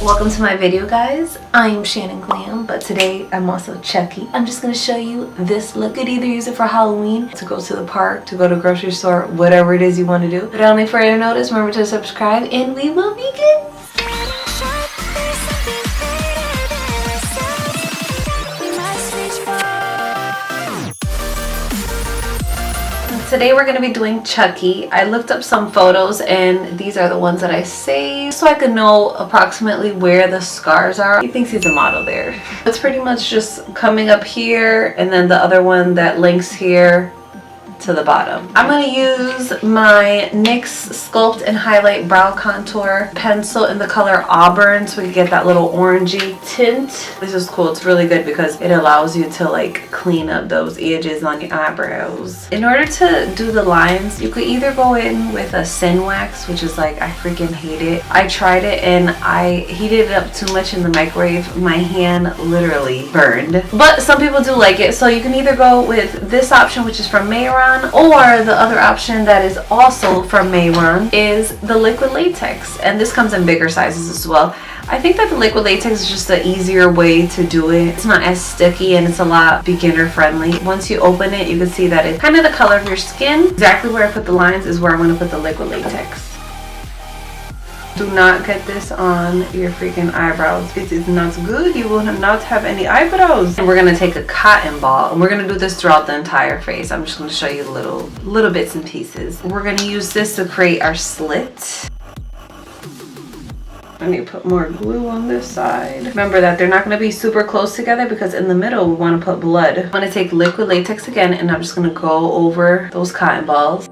Welcome to my video, guys. I'm Shannon Glam, but today I'm also Chucky. I'm just gonna show you this look. You could either use it for Halloween, to go to the park, to go to the grocery store, whatever it is you want to do. Without any further notice, remember to subscribe and we will begin. Today we're going to be doing Chucky. I looked up some photos and these are the ones that I saved so I could know approximately where the scars are. He thinks he's a model there. It's pretty much just coming up here and then the other one that links here to the bottom. I'm going to use my NYX Sculpt and Highlight Brow Contour pencil in the color Auburn so we can get that little orangey tint. This is cool. It's really good because it allows you to like clean up those edges on your eyebrows. In order to do the lines, you could either go in with a Sin Wax, which is like, I freaking hate it. I tried it and I heated it up too much in the microwave. My hand literally burned. But some people do like it, so you can either go with this option, which is from Mehron, or the other option that is also from Mehron is the liquid latex, and this comes in bigger sizes as well. I think that the liquid latex is just the easier way to do it. It's not as sticky and it's a lot beginner friendly. Once you open it, you can see that it's kind of the color of your skin. Exactly where I put the lines is where I'm going to put the liquid latex. Do not get this on your freaking eyebrows. It is not good. You will not have any eyebrows. And we're going to take a cotton ball and we're going to do this throughout the entire face. I'm just going to show you little bits and pieces. We're going to use this to create our slit. I need to put more glue on this side. Remember that they're not going to be super close together because in the middle we want to put blood. I'm going to take liquid latex again and I'm just going to go over those cotton balls.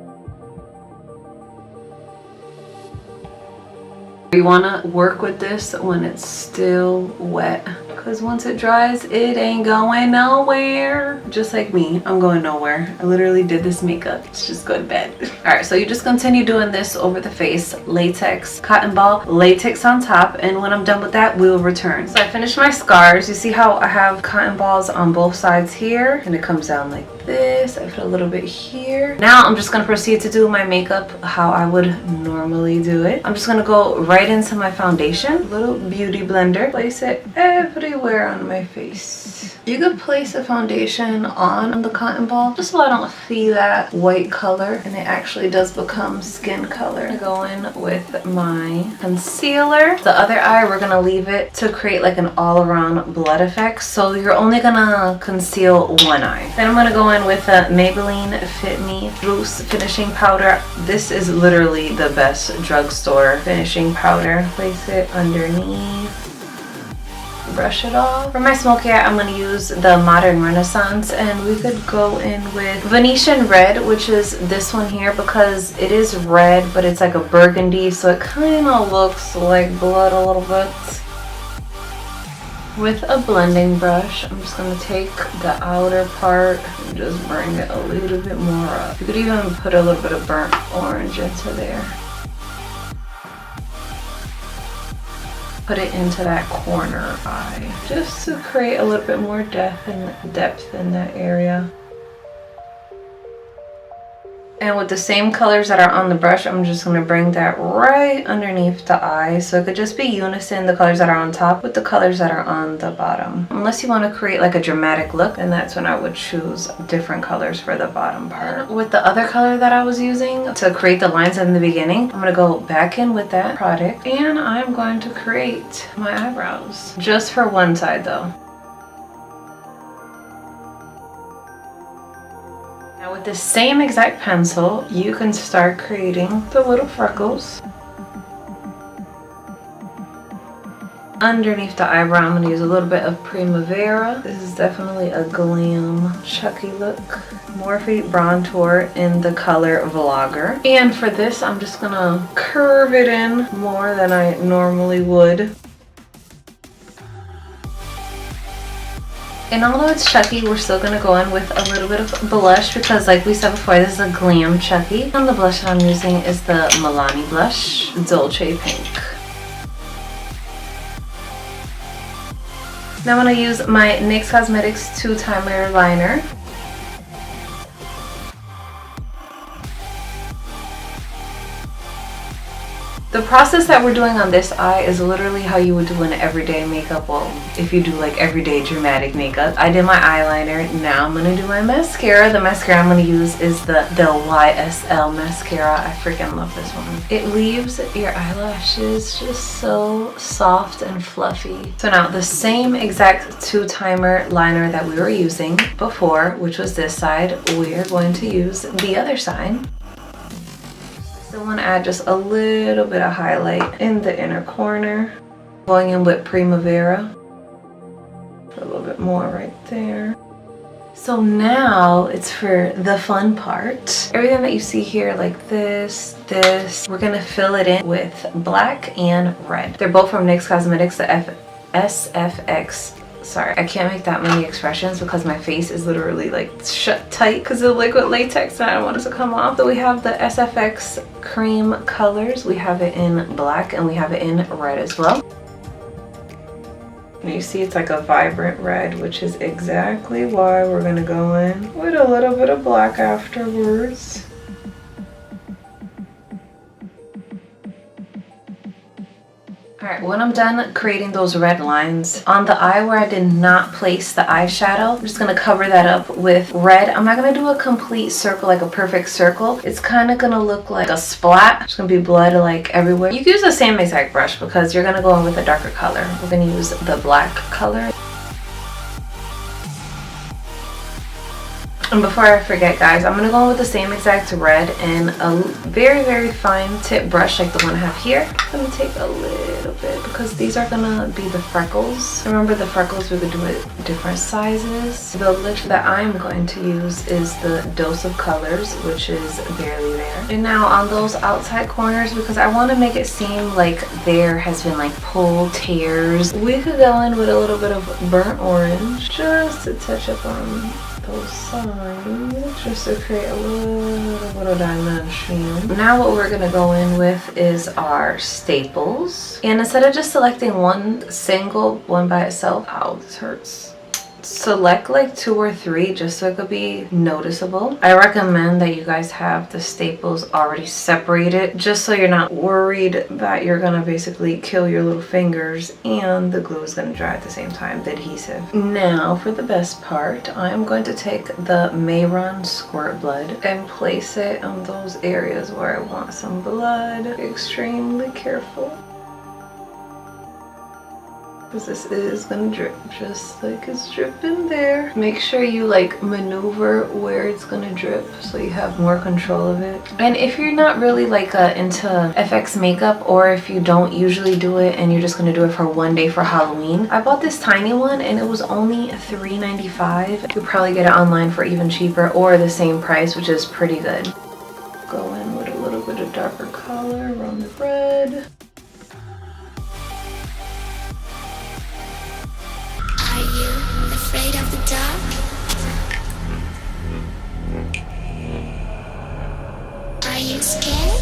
You want to work with this when it's still wet because once it dries, it ain't going nowhere. Just like me, I'm going nowhere. I literally did this makeup. It's just go to bed. Alright, so you just continue doing this over the face. Latex, cotton ball, latex on top, and when I'm done with that, we'll return. So I finished my scars. You see how I have cotton balls on both sides here, and it comes down like this. I put a little bit here. Now I'm just going to proceed to do my makeup how I would normally do it. I'm just going to go right into my foundation, little beauty blender, place it everywhere on my face. You could place a foundation on the cotton ball just so I don't see that white color and it actually does become skin color. I go in with my concealer. The other eye, we're gonna leave it to create like an all-around blood effect, so you're only gonna conceal one eye. Then I'm gonna go in with a Maybelline Fit Me Loose Finishing Powder. This is literally the best drugstore finishing powder. Place it underneath. Brush it off. For my smoky eye, I'm going to use the Modern Renaissance, and we could go in with Venetian Red, which is this one here because it is red, but it's like a burgundy, so it kind of looks like blood a little bit. With a blending brush, I'm just going to take the outer part and just bring it a little bit more up. You could even put a little bit of burnt orange into there. Put it into that corner eye just to create a little bit more depth in that area. And with the same colors that are on the brush, I'm just going to bring that right underneath the eye. So it could just be unison, the colors that are on top with the colors that are on the bottom. Unless you want to create like a dramatic look, then that's when I would choose different colors for the bottom part. With the other color that I was using to create the lines in the beginning, I'm going to go back in with that product and I'm going to create my eyebrows. Just for one side though. Now with the same exact pencil, you can start creating the little freckles. Underneath the eyebrow, I'm going to use a little bit of Primavera. This is definitely a glam Chucky look. Morphe Bronzer in the color Vlogger. And for this, I'm just going to curve it in more than I normally would. And although it's Chucky, we're still going to go in with a little bit of blush because like we said before, this is a glam Chucky. And the blush that I'm using is the Milani blush, Dolce Pink. Now I'm going to use my NYX Cosmetics 2 Layer Liner. The process that we're doing on this eye is literally how you would do an everyday makeup. Well, if you do like everyday dramatic makeup. I did my eyeliner. Now I'm gonna do my mascara. The mascara I'm gonna use is the YSL mascara. I freaking love this one. It leaves your eyelashes just so soft and fluffy. So now the same exact 2-timer liner that we were using before, which was this side, we're going to use the other side. I want to add just a little bit of highlight in the inner corner. Going in with Primavera. A little bit more right there. So now it's for the fun part. Everything that you see here, like this, we're going to fill it in with black and red. They're both from NYX Cosmetics, the SFX. Sorry, I can't make that many expressions because my face is literally like shut tight because of liquid latex and I don't want it to come off. So we have the SFX cream colors. We have it in black and we have it in red as well. And you see it's like a vibrant red, which is exactly why we're gonna go in with a little bit of black afterwards. Alright, when I'm done creating those red lines on the eye where I did not place the eyeshadow, I'm just going to cover that up with red. I'm not going to do a complete circle, like a perfect circle. It's kind of going to look like a splat. It's going to be blood like everywhere. You can use the same exact brush because you're going to go in with a darker color. We're going to use the black color. And before I forget, guys, I'm going to go in with the same exact red and a very, very fine tip brush like the one I have here. I'm going to take a little bit because these are going to be the freckles. Remember, the freckles we could do it different sizes. The lip that I'm going to use is the Dose of Colors, which is barely there. And now on those outside corners, because I want to make it seem like there has been like pull tears, we could go in with a little bit of burnt orange just to touch up on those sides, just to create a little bit of dimension. Now what we're gonna go in with is our staples, and instead of just selecting one single one by itself, ow, this hurts, select like 2 or 3 just so it could be noticeable. I recommend that you guys have the staples already separated just so you're not worried that you're gonna basically kill your little fingers and the glue is gonna dry at the same time, the adhesive. Now for the best part, I'm going to take the Mehron Squirt Blood and place it on those areas where I want some blood. Extremely careful, because this is gonna drip just like it's dripping there. Make sure you like maneuver where it's gonna drip so you have more control of it. And if you're not really like into FX makeup, or if you don't usually do it and you're just gonna do it for one day for Halloween, I bought this tiny one and it was only $3.95. You could probably get it online for even cheaper or the same price, which is pretty good. Go in with a little bit of darker color around the red. Are you afraid of the dark? Are you scared?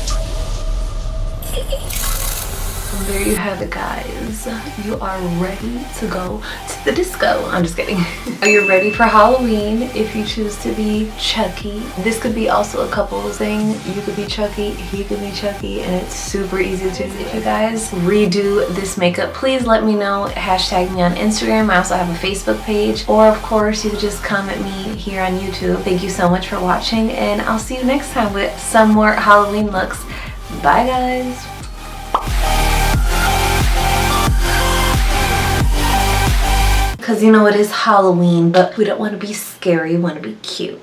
So there you have it, guys. You are ready to go to the disco. I'm just kidding. Are you ready for Halloween if you choose to be Chucky? This could be also a couples thing. You could be Chucky, he could be Chucky, and it's super easy to do. If you guys redo this makeup, please let me know. Hashtag me on Instagram. I also have a Facebook page. Or of course, you could just comment me here on YouTube. Thank you so much for watching, and I'll see you next time with some more Halloween looks. Bye, guys. Because you know it is Halloween, but we don't want to be scary, we want to be cute.